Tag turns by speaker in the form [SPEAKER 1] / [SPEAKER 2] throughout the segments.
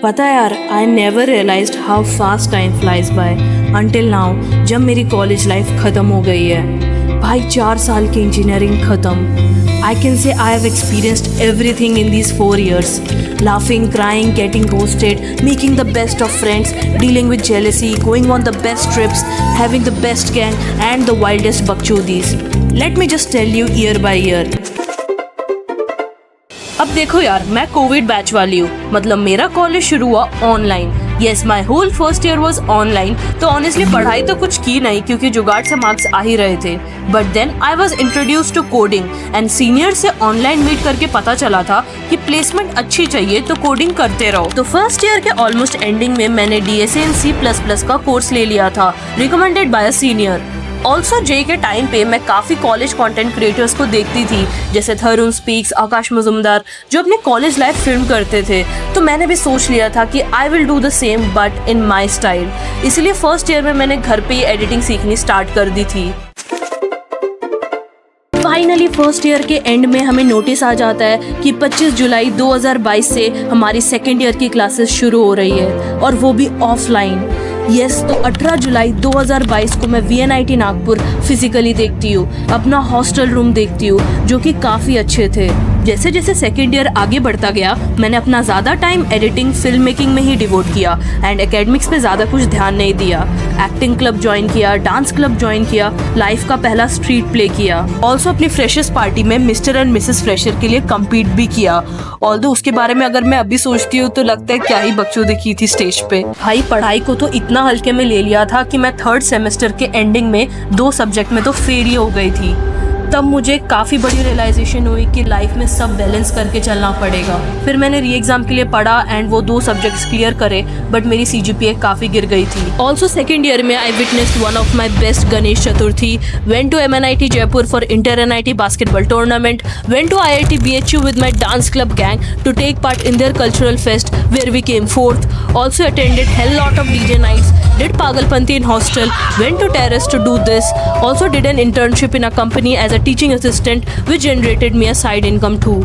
[SPEAKER 1] पता है यार, I never realised how fast time flies by until now, जब मेरी कॉलेज लाइफ ख़त्म हो गई है। भाई 4 साल की इंजीनियरिंग ख़त्म। I can say I have experienced everything in these 4 years. Laughing, crying, getting ghosted, making the best of friends, dealing with jealousy, going on the best trips, having the best gang and the wildest bakchodis. Let me just tell you year by year. अब देखो यार, मैं Covid batch वाली हूँ, मतलब मेरा college शुरू हुआ online. Yes, my whole first year was online. तो ऑनेस्टली पढ़ाई तो कुछ की नहीं, क्योंकि जुगाड़ से मार्क्स आ ही रहे थे। But then I was introduce to coding and senior से ऑनलाइन मीट करके पता चला था कि प्लेसमेंट अच्छी चाहिए तो कोडिंग करते रहो। तो फर्स्ट ईयर के ऑलमोस्ट एंडिंग में मैंने DSA इन C++ का कोर्स ले लिया था, recommended by a senior. Also JEE के टाइम पे मैं काफ़ी कॉलेज कंटेंट क्रिएटर्स को देखती थी, जैसे थरुण स्पीक्स, आकाश मजुमदार, जो अपने कॉलेज लाइफ फिल्म करते थे। तो मैंने भी सोच लिया था कि I will do the same but in my style. इसलिए फर्स्ट ईयर में मैंने घर पे ही एडिटिंग सीखनी स्टार्ट कर दी थी। फाइनली फर्स्ट ईयर के एंड में हमें नोटिस आ जाता है कि 25 जुलाई 2022 से हमारी सेकेंड ईयर की क्लासेस शुरू हो रही है, और वो भी ऑफलाइन। यस, तो 18 जुलाई 2022 को मैं VNIT नागपुर फिजिकली देखती हूँ, अपना हॉस्टल रूम देखती हूँ, जो कि काफ़ी अच्छे थे। जैसे जैसे सेकेंड ईयर आगे बढ़ता गया, मैंने अपना ज़्यादा टाइम एडिटिंग, फिल्म मेकिंग में ही डिवोट किया एंड एकेडमिक्स पे ज़्यादा कुछ ध्यान नहीं दिया। एक्टिंग क्लब ज्वाइन किया, डांस क्लब ज्वाइन किया, लाइफ का पहला स्ट्रीट प्ले किया। ऑल्सो अपनी फ्रेशर्स पार्टी में मिस्टर एंड मिसेस फ्रेशर के लिए कम्पीट भी किया। ऑल्दो उसके बारे में अगर मैं अभी सोचती हूँ तो लगता है क्या ही बकचोदी की थी स्टेज पे। भाई पढ़ाई को तो इतना हल्के में ले लिया था कि मैं थर्ड सेमेस्टर के एंडिंग में 2 सब्जेक्ट में तो फेल ही हो गई थी। तब मुझे काफ़ी बड़ी रियलाइजेशन हुई कि लाइफ में सब बैलेंस करके चलना पड़ेगा। फिर मैंने री एग्ज़ाम के लिए पढ़ा एंड वो 2 सब्जेक्ट्स क्लियर करे, बट मेरी CGPA काफ़ी गिर गई थी। ऑल्सो सेकेंड ईयर में I witnessed one of my best Ganesh Chaturthi, went to MNIT Jaipur for inter NIT basketball tournament, went to IIT BHU with my dance club gang to take part in their cultural fest where we came 4th. Also attended hell lot of DJ nights, did Pagalpanti in hostel, went to terrace to do this. Also did an internship in a company as a teaching assistant, which generated me a side income too.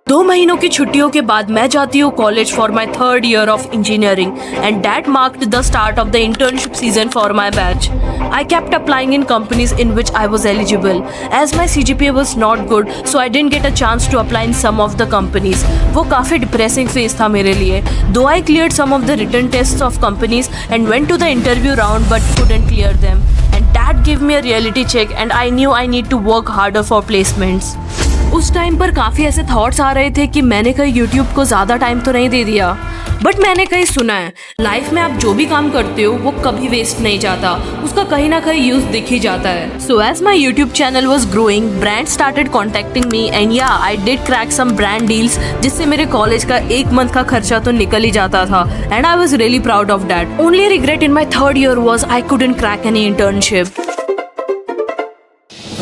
[SPEAKER 1] 2 महीनों की छुट्टियों के बाद मैं जाती हूँ college for my third year of engineering and that marked the start of the internship season for my batch. I kept applying in companies in which I was eligible. As my CGPA was not good, so I didn't get a chance to apply in some of the companies. वो काफ़ी depressing phase था मेरे लिए. Though I cleared some of the written tests of companies and went to the interview round but couldn't clear them. And that gave me a reality check and I knew I need to work harder for placements. उस time पर काफ़ी ऐसे thoughts आ रहे थे कि मैंने कहीं YouTube को ज़्यादा टाइम तो नहीं दे दिया, बट मैंने कहीं सुना है लाइफ में आप जो भी काम करते हो वो कभी वेस्ट नहीं जाता, उसका कहीं ना कहीं यूज दिख ही जाता है. So as my YouTube channel was growing, brand started contacting me and yeah I did crack some brand deals, जिससे मेरे कॉलेज का 1 मंथ का खर्चा तो निकल ही जाता था and I was really proud of that. Only regret in my third year was I couldn't crack any internship.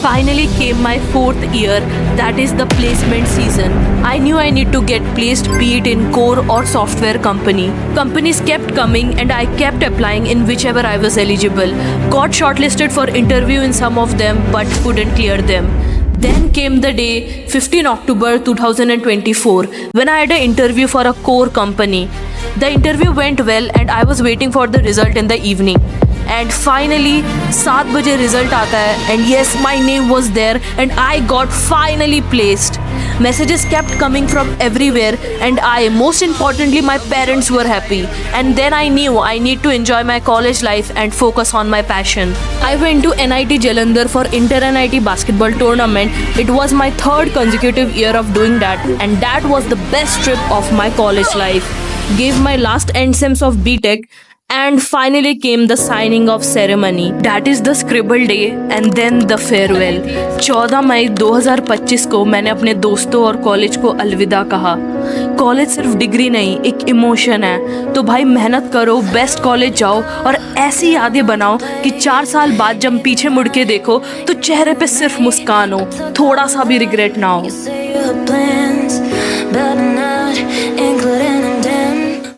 [SPEAKER 1] Finally came my 4th year, that is the placement season. I knew I need to get placed, be it in core or software company. Companies kept coming and I kept applying in whichever I was eligible. Got shortlisted for interview in some of them but couldn't clear them. Then came the day 15 October 2024 when I had an interview for a core company. The interview went well and I was waiting for the result in the evening. And finally 7 बजे result आता है and yes, my name was there and I got finally placed. Messages kept coming from everywhere and most importantly, my parents were happy. And then I knew I need to enjoy my college life and focus on my passion. I went to NIT Jalandhar for Inter NIT basketball tournament. It was my 3rd consecutive year of doing that and that was the best trip of my college life. Gave my last end sems of BTech. And finally came the signing of ceremony. That is the scribble day and then the farewell. 14 मई 2025 को मैंने अपने दोस्तों और college को अलविदा कहा. College सिर्फ degree नहीं, एक इमोशन है. तो भाई मेहनत करो, बेस्ट कॉलेज जाओ और ऐसी यादें बनाओ कि 4 साल बाद जब पीछे मुड़ के देखो तो चेहरे पे सिर्फ मुस्कान हो, थोड़ा सा भी रिग्रेट ना हो.